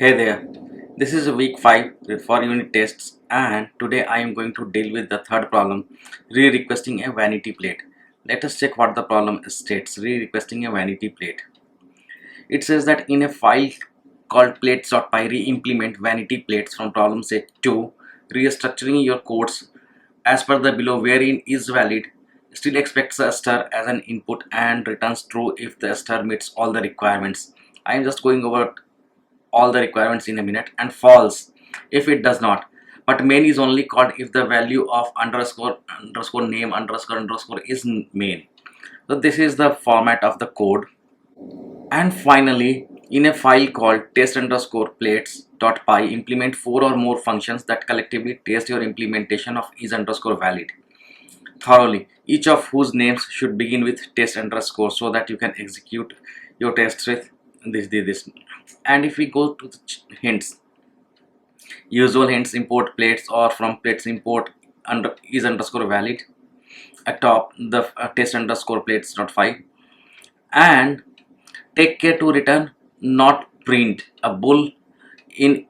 Hey there, this is week 5 for unit tests, and today I am going to deal with the third problem, re-requesting a vanity plate. Let us check what the problem states, re-requesting a vanity plate. It says that in a file called plates.py, re-implement vanity plates from problem set 2, restructuring your codes as per the below wherein is valid, still expects a star as an input and returns true if the star meets all the requirements. I am just going over all the requirements in a minute, and false if it does not. But main is only called if the value of underscore underscore name underscore underscore is main. So this is the format of the code. And finally, in a file called test underscore plates.py, implement 4 or more functions that collectively test your implementation of is underscore valid thoroughly, each of whose names should begin with test underscore so that you can execute your tests with this. And if we go to the hints, usual hints, import plates or from plates import under is underscore valid, atop the test underscore plates not 5, and take care to return not print a bool in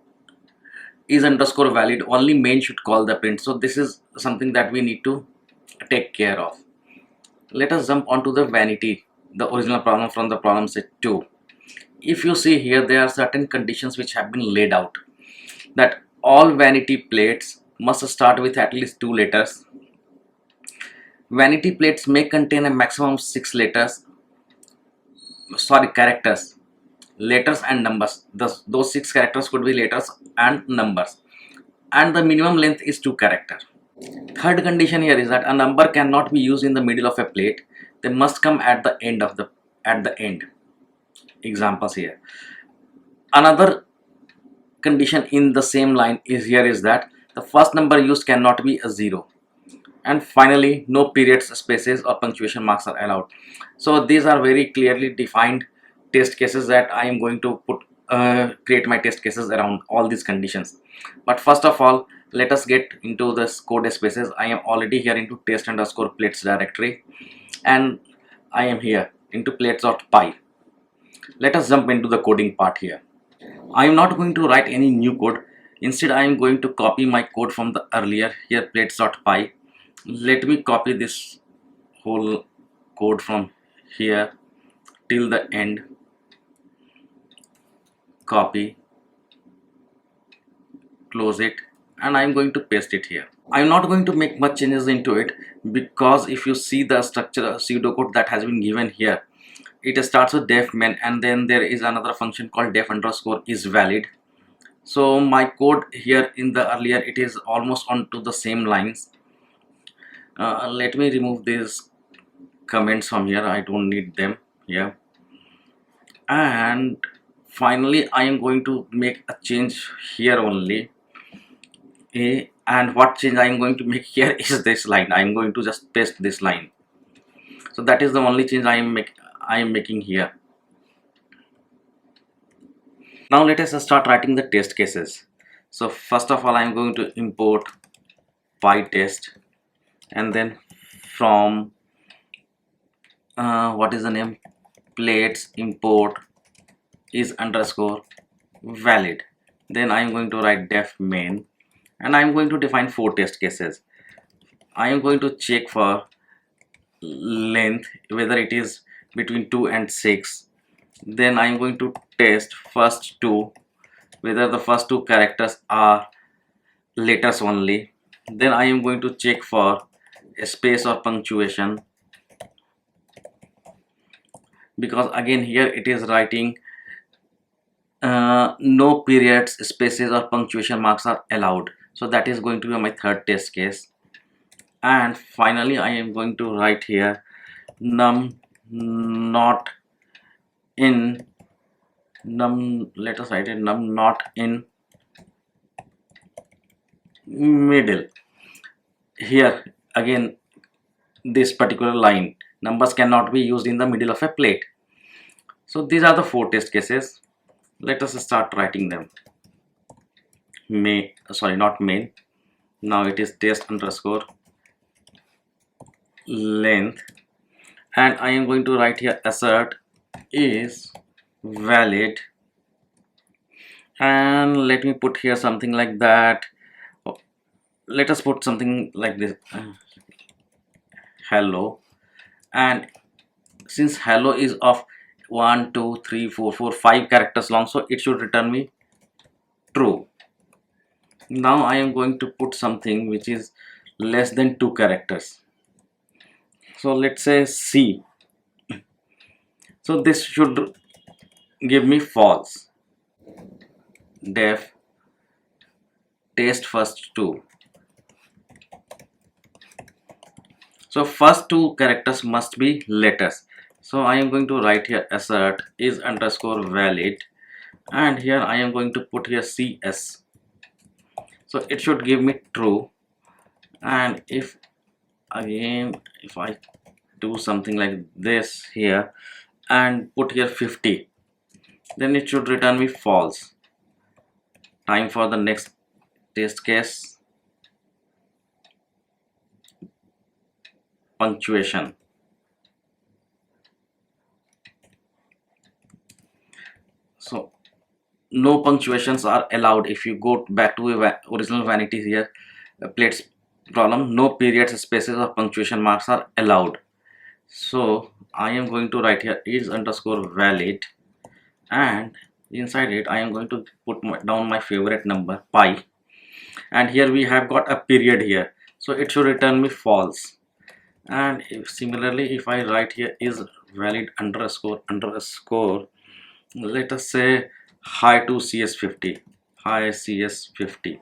is underscore valid. Only main should call the print. So this is something that we need to take care of. Let us jump onto the vanity, the original problem from the problem set 2. If you see here, there are certain conditions which have been laid out, that all vanity plates must start with at least 2 letters. Vanity plates may contain a maximum of 6 characters, letters and numbers. Those 6 characters could be letters and numbers, and the minimum length is 2 characters. Third condition here is that a number cannot be used in the middle of a plate. They must come at the end of the examples here. Another condition in the same line is that the first number used cannot be a 0, and finally no periods, spaces or punctuation marks are allowed. So these are very clearly defined test cases that I am going to create my test cases around all these conditions. But first of all, let us get into this code spaces. I am already here into test underscore plates directory, and I am here into plates.py. Let us jump into the coding part here. I am not going to write any new code. Instead, I am going to copy my code from the earlier here plates.py. Let me copy this whole code from here till the end. Copy, close it, and I am going to paste it here. I am not going to make much changes into it, because if you see the structure pseudocode that has been given here, it starts with def main and then there is another function called def underscore is valid. So my code here in the earlier, it is almost onto the same lines. Let me remove these comments from here. I don't need them here. And finally I am going to make a change here only. And what change I am going to make here is this line. I am going to just paste this line. So that is the only change I am making here. Now let us start writing the test cases. So first of all, I am going to import PyTest, and then from what is the name, plates import is underscore valid. Then I am going to write def main, and I am going to define 4 test cases. I am going to check for length, whether it is between 2 and 6. Then I am going to test first 2, whether the first 2 characters are letters only. Then I am going to check for a space or punctuation, because again here it is writing no periods, spaces or punctuation marks are allowed. So that is going to be my third test case. And finally I am going to write here num not in let us write it num not in middle. Here again, this particular line, numbers cannot be used in the middle of a plate. So these are the 4 test cases. Let us start writing them. Not main, now it is test underscore length, and I am going to write here assert is valid, and let me put here something like that. Oh, let us put something like this, hello. And since hello is of 1 2 3 4 4 5 characters long, so it should return me true. Now I am going to put something which is less than 2 characters, so let's say C. So this should give me false. Def test first 2. So first 2 characters must be letters. So I am going to write here assert is underscore valid, and here I am going to put here CS. So it should give me true. And if I do something like this here and put here 50, then it should return me false. Time for the next test case. Punctuation. So no punctuations are allowed. If you go back to original vanity here, plates problem, no periods, spaces or punctuation marks are allowed. So I am going to write here is underscore valid, and inside it I am going to put down my favorite number pi, and here we have got a period here, so it should return me false. And similarly if I write here is valid underscore underscore, let us say hi to cs50, hi cs50,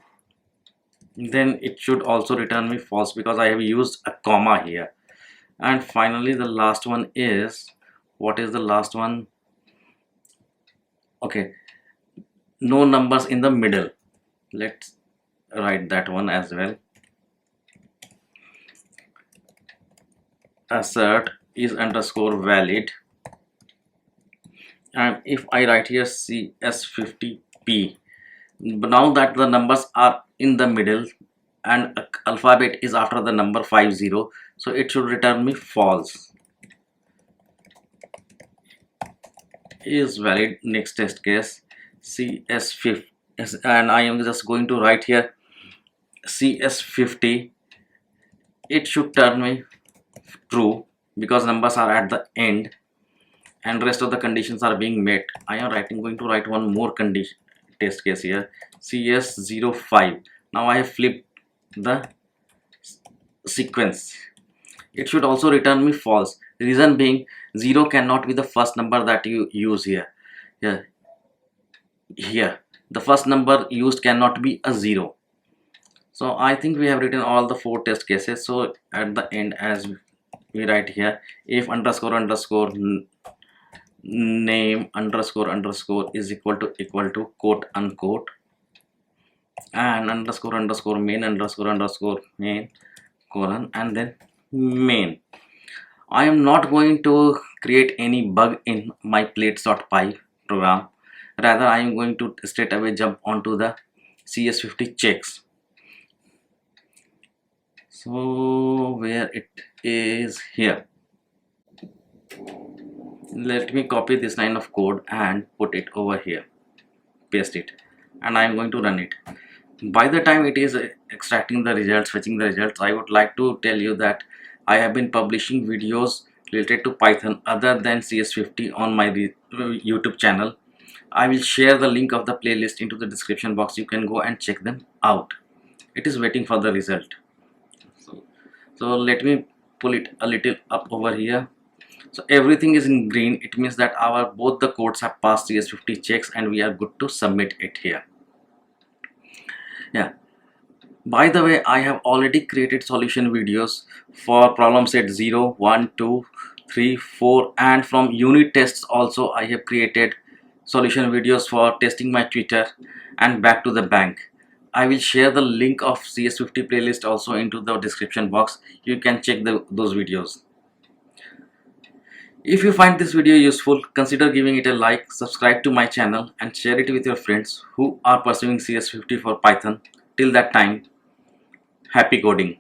then it should also return me false because I have used a comma here. And finally the last one is, what is the last one? Okay, no numbers in the middle. Let's write that one as well. Assert is underscore valid, and if I write here cs50p, now that the numbers are in the middle and alphabet is after the number 50, so it should return me false. Is valid. Next test case cs50, and I am just going to write here cs50. It should turn me true because numbers are at the end and rest of the conditions are being met. I am going to write one more condition test case here, cs05. Now I have flipped the sequence. It should also return me false. Reason being, 0 cannot be the first number that you use here. Here the first number used cannot be a 0. So I think we have written all the 4 test cases. So at the end, as we write here, if underscore underscore name underscore underscore is equal to quote unquote, and underscore underscore main colon, and then main. I am not going to create any bug in my plates.py program. Rather, I am going to straight away jump onto the cs50 checks. So where it is here, let me copy this line of code and put it over here, paste it, and I am going to run it. By the time it is extracting the results, fetching the results, I would like to tell you that I have been publishing videos related to Python other than cs50 on my YouTube channel. I will share the link of the playlist into the description box. You can go and check them out. It is waiting for the result. So let me pull it a little up over here. So everything is in green. It means that our both the codes have passed cs50 checks and we are good to submit it here. Yeah, by the way, I have already created solution videos for problem set 0, 1, 2, 3, 4, and from unit tests also I have created solution videos for testing my Twitter and back to the bank. I will share the link of cs50 playlist also into the description box. You can check those videos. If you find this video useful, consider giving it a like, subscribe to my channel and share it with your friends who are pursuing cs50 for Python. Till that time, happy coding.